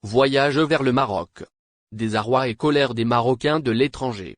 Voyage vers le Maroc. Désarroi et colère des Marocains de l'étranger.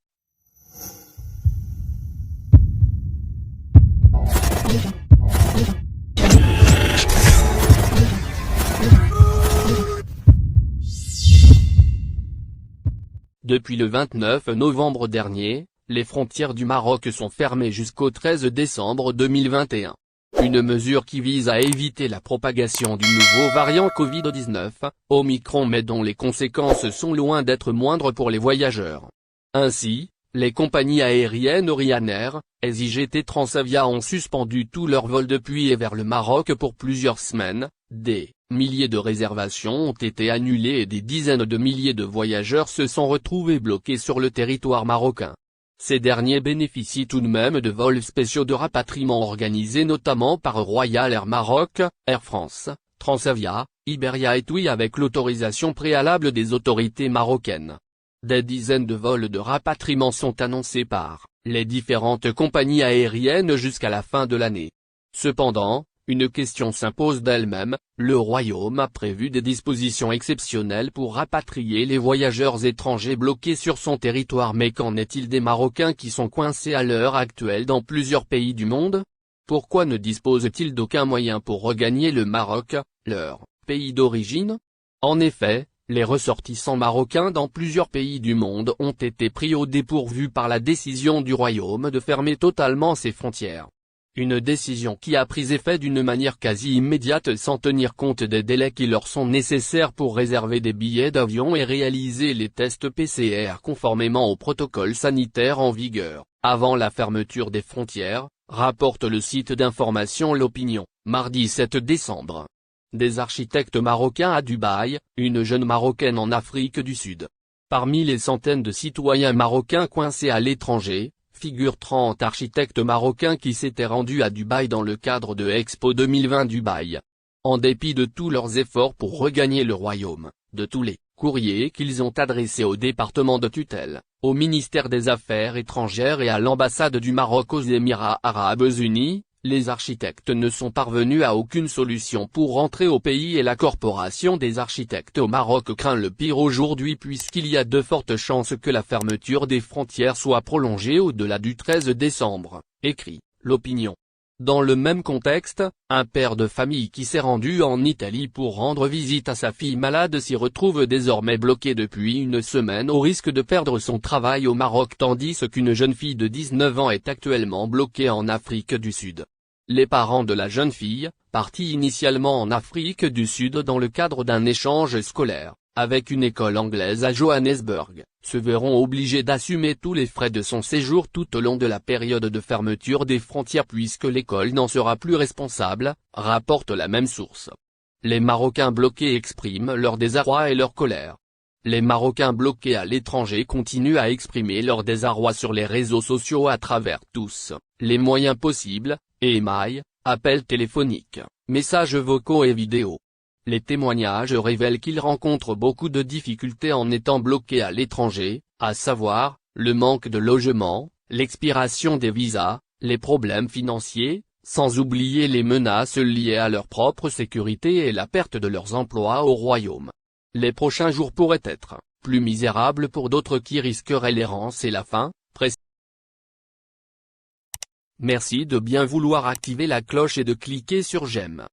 Depuis le 29 novembre dernier, les frontières du Maroc sont fermées jusqu'au 13 décembre 2021. Une mesure qui vise à éviter la propagation du nouveau variant Covid-19, Omicron, mais dont les conséquences sont loin d'être moindres pour les voyageurs. Ainsi, les compagnies aériennes Ryanair, SIGT, Transavia ont suspendu tous leurs vols depuis et vers le Maroc pour plusieurs semaines, des milliers de réservations ont été annulées et des dizaines de milliers de voyageurs se sont retrouvés bloqués sur le territoire marocain. Ces derniers bénéficient tout de même de vols spéciaux de rapatriement organisés notamment par Royal Air Maroc, Air France, Transavia, Iberia et TUI avec l'autorisation préalable des autorités marocaines. Des dizaines de vols de rapatriement sont annoncés par les différentes compagnies aériennes jusqu'à la fin de l'année. Cependant, une question s'impose d'elle-même, le Royaume a prévu des dispositions exceptionnelles pour rapatrier les voyageurs étrangers bloqués sur son territoire, mais qu'en est-il des Marocains qui sont coincés à l'heure actuelle dans plusieurs pays du monde? Pourquoi ne disposent-ils d'aucun moyen pour regagner le Maroc, leur pays d'origine? En effet, les ressortissants marocains dans plusieurs pays du monde ont été pris au dépourvu par la décision du Royaume de fermer totalement ses frontières. Une décision qui a pris effet d'une manière quasi immédiate sans tenir compte des délais qui leur sont nécessaires pour réserver des billets d'avion et réaliser les tests PCR conformément au protocole sanitaire en vigueur, avant la fermeture des frontières, rapporte le site d'information L'Opinion, mardi 7 décembre. Des architectes marocains à Dubaï, une jeune Marocaine en Afrique du Sud. Parmi les centaines de citoyens marocains coincés à l'étranger, figurent 30 architectes marocains qui s'étaient rendus à Dubaï dans le cadre de Expo 2020 Dubaï. En dépit de tous leurs efforts pour regagner le royaume, de tous les courriers qu'ils ont adressés au département de tutelle, au ministère des Affaires étrangères et à l'ambassade du Maroc aux Émirats arabes unis, les architectes ne sont parvenus à aucune solution pour rentrer au pays et la corporation des architectes au Maroc craint le pire aujourd'hui puisqu'il y a de fortes chances que la fermeture des frontières soit prolongée au-delà du 13 décembre, écrit L'Opinion. Dans le même contexte, un père de famille qui s'est rendu en Italie pour rendre visite à sa fille malade s'y retrouve désormais bloqué depuis une semaine au risque de perdre son travail au Maroc tandis qu'une jeune fille de 19 ans est actuellement bloquée en Afrique du Sud. Les parents de la jeune fille, partis initialement en Afrique du Sud dans le cadre d'un échange scolaire, avec une école anglaise à Johannesburg, se verront obligés d'assumer tous les frais de son séjour tout au long de la période de fermeture des frontières puisque l'école n'en sera plus responsable, rapporte la même source. Les Marocains bloqués expriment leur désarroi et leur colère. Les Marocains bloqués à l'étranger continuent à exprimer leur désarroi sur les réseaux sociaux à travers tous les moyens possibles, email, appels téléphoniques, messages vocaux et vidéos. Les témoignages révèlent qu'ils rencontrent beaucoup de difficultés en étant bloqués à l'étranger, à savoir, le manque de logement, l'expiration des visas, les problèmes financiers, sans oublier les menaces liées à leur propre sécurité et la perte de leurs emplois au royaume. Les prochains jours pourraient être plus misérables pour d'autres qui risqueraient l'errance et la faim, précise. Merci de bien vouloir activer la cloche et de cliquer sur j'aime.